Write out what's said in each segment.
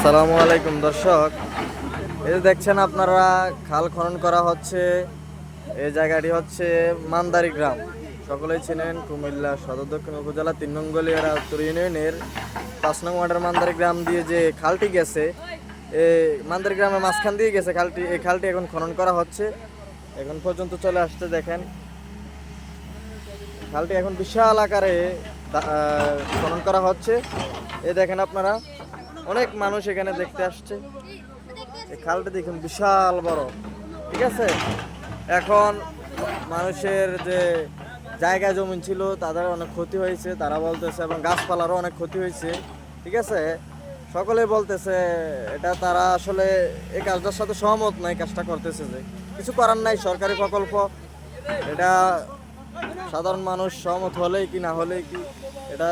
আসসালামু আলাইকুম দর্শক, এই যে দেখছেন আপনারা খাল খনন করা হচ্ছে। এই জায়গাটি হচ্ছে মান্দারি গ্রাম, সকলেই চেনেন। কুমিল্লা সদর দক্ষিণ উপজেলা ৩ নং গলিয়ারা উত্তর ইউনিয়নের ৫ নং ওয়ার্ডের মান্দারি গ্রাম দিয়ে যে খালটি গেছে, এই মান্দারি গ্রামের মাঝখান দিয়ে গেছে খালটি। এই খালটি এখন খনন করা হচ্ছে, এখন পর্যন্ত চলে আসছে। দেখেন খালটি এখন বিশাল আকারে খনন করা হচ্ছে। এই দেখেন আপনারা, অনেক মানুষ এখানে দেখতে আসছে। এই খালটা দেখুন বিশাল বড়, ঠিক আছে। এখন মানুষের যে জায়গা জমি ছিল তাদের অনেক ক্ষতি হয়েছে তারা বলতেছে, এবং গাছপালারও অনেক ক্ষতি হয়েছে, ঠিক আছে। সকলে বলতেছে এটা তারা আসলে এই কাজটার সাথে সহমত নয়, কাজটা করতেছে যে কিছু করার নাই, সরকারি প্রকল্প। এটা সাধারণ মানুষ সহমত হলেই কি না হলেই কি, এটা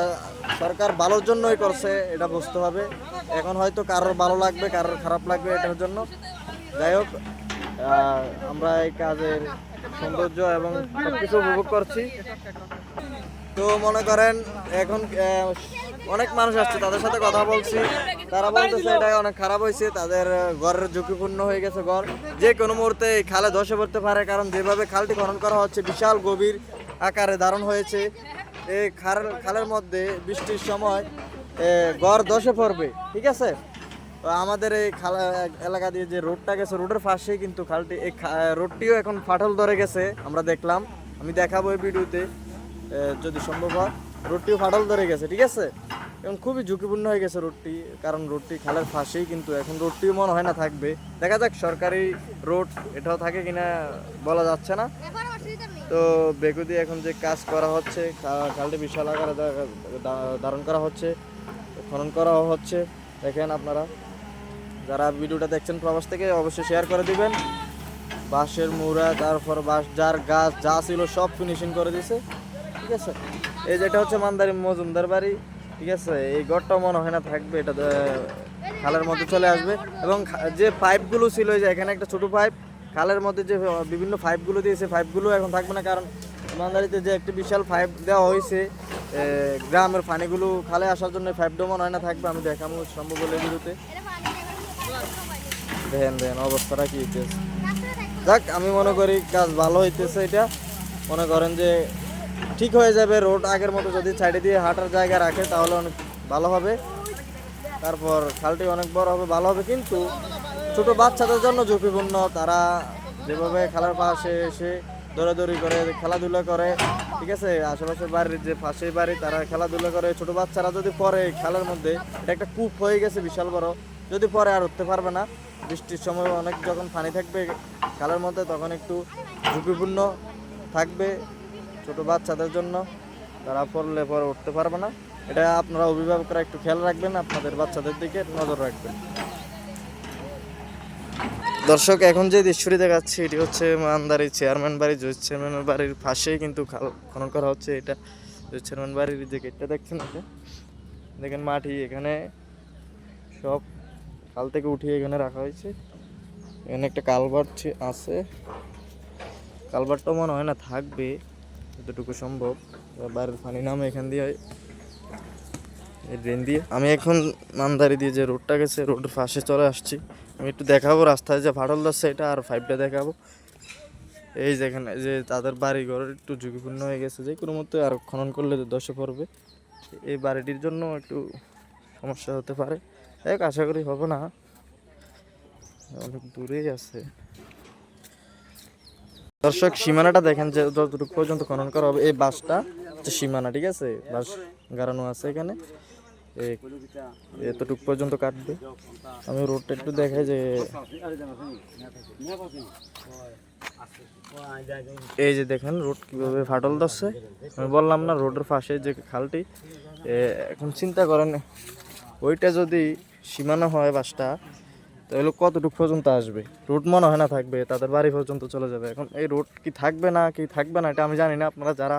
সরকার ভালোর জন্যই করছে, এটা বুঝতে হবে। এখন হয়তো কারোর ভালো লাগবে, কারোর খারাপ লাগবে, এটার জন্য। যাই হোক, আমরা এই কাজের সৌন্দর্য এবং সবকিছু উপভোগ করছি। তো মনে করেন এখন অনেক মানুষ আসছে, তাদের সাথে কথা বলছি। তারা বলতেছে এটা অনেক খারাপ হয়েছে, তাদের ঘরের ঝুঁকিপূর্ণ হয়ে গেছে ঘর, যে কোনো মুহূর্তে এই খালে ধসে পড়তে পারে। কারণ যেভাবে খালটি খনন করা হচ্ছে বিশাল গভীর আকারে ধারণ হয়েছে। এই খালের মধ্যে বৃষ্টির সময় ঘর ধসে পড়বে, ঠিক আছে। তো আমাদের এই এলাকা দিয়ে যে রোডটা গেছে, রোডের পাশেই কিন্তু খালটি। এই রোডটিও এখন ফাটল ধরে গেছে, আমরা দেখলাম। আমি দেখাবো এই ভিডিওতে যদি সম্ভব হয়। রোডটিও ফাটল ধরে গেছে, ঠিক আছে। এখন খুবই ঝুঁকিপূর্ণ হয়ে গেছে রোডটি, কারণ রোডটি খালের পাশেই কিন্তু। এখন রোডটিও মনে হয় না থাকবে, দেখা যাক সরকারি রোড এটাও থাকে কিনা বলা যাচ্ছে না। তো বেগুদি এখন যে কাজ করা হচ্ছে, খালটি বিশাল আকারে ধারণ করা হচ্ছে, খনন করা হচ্ছে। দেখেন আপনারা যারা ভিডিওটা দেখছেন প্রবাস থেকে, অবশ্যই শেয়ার করে দিবেন। বাঁশের মুড়া, তারপর বাঁশ যার গাছ যা ছিল সব ফিনিশিং করে দিছে, ঠিক আছে। এই যেটা হচ্ছে মান্দারি মজুমদার বাড়ি, ঠিক আছে। এই ঘরটাও মনে হয় না থাকবে, এটা খালের মধ্যে চলে আসবে। এবং যে পাইপগুলো ছিল, যে এখানে একটা ছোট পাইপ, খালের মধ্যে যে বিভিন্ন পাইপগুলো দিয়েছে, পাইপগুলো এখন থাকবে না। কারণ মান্দারিতে যে একটি বিশাল পাইপ দেওয়া হয়েছে গ্রামের পানিগুলো খালে আসার জন্য, পাইপটাও মনে হয় না থাকবে। আমি দেখাবো সম্ভব হলে ভিডিওতে। দেখেন দেখেন অবস্থাটা কি হইতেছে। যাক, আমি মনে করি কাজ ভালো হইতেছে। এটা মনে করেন যে ঠিক হয়ে যাবে। রোড আগের মতো যদি সাইডে দিয়ে হাঁটার জায়গা রাখে তাহলে অনেক ভালো হবে। তারপর খালটি অনেক বড় হবে, ভালো হবে। কিন্তু ছোট বাচ্চাদের জন্য ঝুঁকিপূর্ণ। তারা যেভাবে খালের পাশে এসে দৌড়াদৌড়ি করে, খেলাধুলা করে, ঠিক আছে। আশেপাশে বাড়ির যে পাশেই বাড়ি, তারা খেলাধুলা করে। ছোট বাচ্চারা যদি পরে খালের মধ্যে, এটা একটা কূপ হয়ে গেছে বিশাল বড়, যদি পরে আর উঠতে পারবে না। বৃষ্টির সময় অনেক যখন পানি থাকবে খালের মধ্যে, তখন একটু ঝুঁকিপূর্ণ থাকবে ছোট বাচ্চাদের জন্য। তারা পড়লে পরে উঠতে পারবে না। এটা আপনারা অভিভাবকরা একটু খেয়াল রাখবেন, আপনাদের বাচ্চাদের দিকে নজর রাখবেন। দর্শক, এখন যে দৃশ্যটি দেখাচ্ছি এটি হচ্ছে মান্দারি চেয়ারম্যান বাড়ি। জয় চেয়ারম্যানের বাড়ির পাশেই কিন্তু খাল খনন করা হচ্ছে। এটা জয় চেয়ারম্যান বাড়ির যে গেটটা দেখছেন, দেখেন মাটি এখানে সব খাল থেকে উঠিয়ে এখানে রাখা হয়েছে। এখানে একটা কালভার্ট আছে, কালভার্টটা মনে হয় না থাকবে যতটুকু সম্ভব। বাড়ির পানি নামে এখান দিয়ে, এই ড্রেন দিয়ে। আমি এখন মান্দারি দিয়ে যে রোডটা গেছে, রোডের পাশে চলে আসছি। আমি একটু দেখাবো রাস্তায় যে ফাটল ধরছে এটা, আর পাইপটা দেখাবো। এই যেখানে যে তাদের বাড়ি ঘর একটু ঝুঁকিপূর্ণ হয়ে গেছে, যে কোনো মতো আর খনন করলে ধসে পড়বে। এই বাড়িটির জন্য একটু সমস্যা হতে পারে, এক আশা করি হবে না, অনেক দূরেই আছে। দর্শক, সীমানাটা দেখেন যে যতটুকু পর্যন্ত খনন করা হবে, এই বাঁশটা হচ্ছে সীমানা, ঠিক আছে। বাঁশ গাড়ানো আছে এখানে, এতটুকু পর্যন্ত কাটবে। আমি রোডটা একটু দেখাই যে এই যে দেখেন রোড কিভাবে ফাটল ধরছে। আমি বললাম না, রোডের পাশে যে খালটি। এখন চিন্তা করেন, ওইটা যদি সীমানা হয় বাসটা, তাহলে কতটুকু পর্যন্ত আসবে। রোড মনে হয় না থাকবে, তাদের বাড়ি পর্যন্ত চলে যাবে। এখন এই রোড কি থাকবে না কি থাকবে না এটা আমি জানি না। আপনারা যারা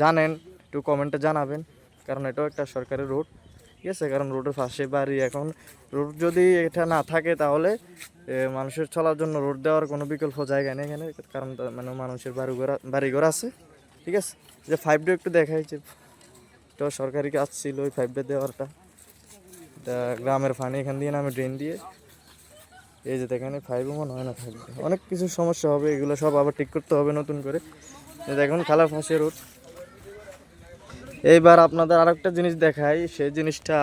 জানেন একটু কমেন্টে জানাবেন, কারণ এটাও একটা সরকারি রোড, ঠিক আছে। কারণ রোডের পাশে বাড়ি, এখন রোড যদি এটা না থাকে তাহলে মানুষের চলার জন্য রোড দেওয়ার কোনো বিকল্প জায়গা নেই এখানে। কারণ মানে মানুষের বাড়িঘর আছে, ঠিক আছে। যে 5D একটু দেখাই, যে এটাও সরকারি কাজ ছিল ওই 5D দেওয়ারটা। এটা গ্রামের পানি এখান দিয়ে নামে ড্রেন দিয়ে। এই যে দেখেন ফাইভও মনে হয় না থাকবে, অনেক কিছু সমস্যা হবে, এগুলো সব আবার ঠিক করতে হবে নতুন করে। এই দেখুন খালের পাশে রোড। এইবার আপনাদের আরেকটা জিনিস দেখাই, সেই জিনিসটা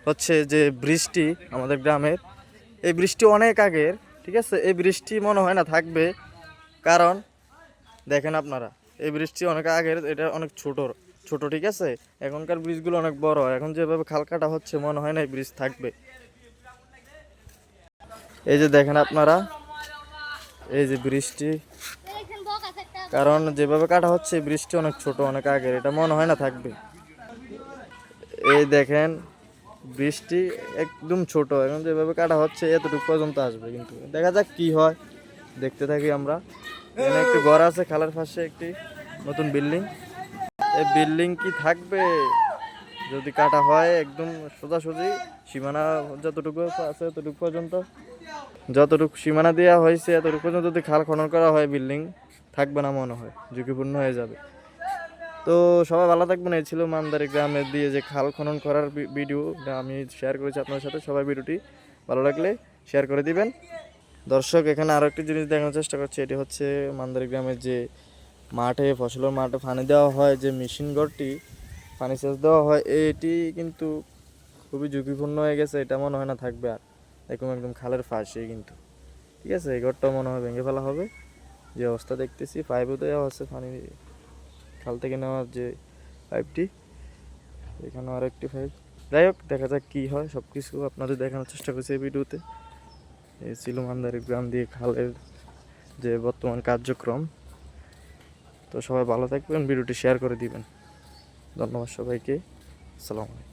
হচ্ছে যে বৃষ্টি আমাদের গ্রামের, এই বৃষ্টি অনেক আগের, ঠিক আছে। এই বৃষ্টি মনে হয় না থাকবে, কারণ দেখেন আপনারা এই বৃষ্টি অনেক আগের, এটা অনেক ছোট ছোট, ঠিক আছে। এখনকার ব্রিজগুলো অনেক বড়, এখন যেভাবে খাল কাটা হচ্ছে মনে হয় না এই ব্রিজ থাকবে। এই যে দেখেন আপনারা, এই যে বৃষ্টি, কারণ যেভাবে কাটা হচ্ছে এই বৃষ্টি অনেক ছোট অনেক আগের, এটা মনে হয় না থাকবে। এই দেখেন বৃষ্টি একদম ছোট, এখন যেভাবে কাটা হচ্ছে এতটুকু পর্যন্ত আসবে, কিন্তু দেখা যাক কি হয়, দেখতে থাকি আমরা। এখানে একটি ঘর আছে খালের পাশে, একটি নতুন বিল্ডিং। এই বিল্ডিং কি থাকবে যদি কাটা হয় একদম সোজাসুজি সীমানা যতটুকু আছে এতটুকু পর্যন্ত, যতটুকু সীমানা দেওয়া হয়েছে এতটুকু পর্যন্ত যদি খাল খনন করা হয় বিল্ডিং থাকবে না মনে হয়, ঝুঁকিপূর্ণ হয়ে যাবে। তো সবাই ভালো থাকবেন। এই ছিল মান্দারি গ্রামে দিয়ে যে খাল খনন করার ভিডিও আমি শেয়ার করেছি আপনাদের সাথে। সবাই ভিডিওটি ভালো লাগলে শেয়ার করে দিবেন। দর্শক এখানে আরও একটি জিনিস দেখানোর চেষ্টা করছি, এটি হচ্ছে মান্দারি গ্রামের যে মাঠে ফসলের মাঠে পানি দেওয়া হয়, যে মেশিন ঘরটি পানি সেচ দেওয়া হয়, এটি কিন্তু খুবই ঝুঁকিপূর্ণ হয়ে গেছে, এটা মনে হয় না থাকবে আর। এরকম একদম খালের পাশে কিন্তু, ঠিক আছে। এই ঘরটাও মনে হয় ভেঙে ফেলা হবে, যে অবস্থা দেখতেছি। পাইপও দেওয়া আছে পানি খাল থেকে নেওয়ার যে পাইপটি, এখানে আর একটি পাইপ। যাই হোক দেখা যাক কী হয়, সব কিছু আপনাদের দেখানোর চেষ্টা করছি এই ভিডিওতে। এই ছিল মান্দারি গ্রাম দিয়ে খালের যে বর্তমান কার্যক্রম। তো সবাই ভালো থাকবেন, ভিডিওটি শেয়ার করে দিবেন। ধন্যবাদ সবাইকে, আসসালামু আলাইকুম।